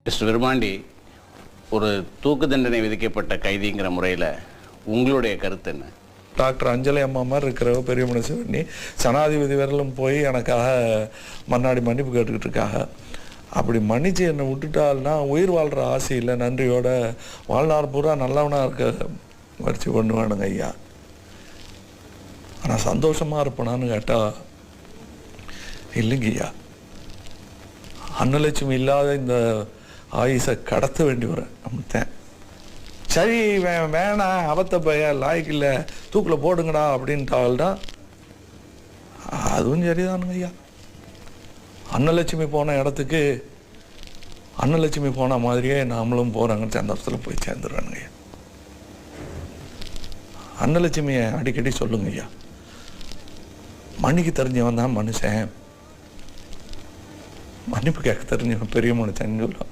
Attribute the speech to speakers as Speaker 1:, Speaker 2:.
Speaker 1: Mister Virumandi, ஒரு தூக்கு தண்டனை விதிக்கப்பட்ட கைதிங்கிற முறையில் உங்களுடைய கருத்து என்ன?
Speaker 2: டாக்டர் அஞ்சலி அம்மா மாதிரி இருக்கிற பெரிய மனுஷன் பண்ணி சனாதிபதி வரலும் போய் எனக்காக மன்னாடி மன்னிப்பு கேட்டுக்கிட்டு இருக்காங்க. அப்படி மன்னிச்சு என்னை விட்டுட்டால்னா உயிர் வாழ்கிற ஆசையில் நன்றியோட வாழ்நாள் பூரா நல்லவனாக இருக்க வச்சு கொண்டு வேணுங்க ஐயா. ஆனால் சந்தோஷமாக இருப்பேனான்னு கேட்டால் இல்லைங்க ஐயா. அன்னலட்சுமி இல்லாத இந்த ஆயுசை கடத்த வேண்டி வரேன் நம்மத்தேன். சரி வேணாம் அவத்த பைய லாய்க்கில்லை தூக்கில் போடுங்கடா அப்படின்ட்டால்டா அதுவும் சரிதானுங்க ஐயா. அன்னலட்சுமி போன இடத்துக்கு அன்னலட்சுமி போன மாதிரியே நாமளும் போகிறாங்கன்னு சந்தோஷத்தில் போய் சேர்ந்துடுறானுங்க ஐயா. அன்னலட்சுமியை அடிக்கடி சொல்லுங்க ஐயா, மன்னிக்கு தெரிஞ்சவன் தான் மனுஷன், மன்னிப்பு கேட்க தெரிஞ்சவன் பெரிய மனுஷன் சொல்லுவாங்க.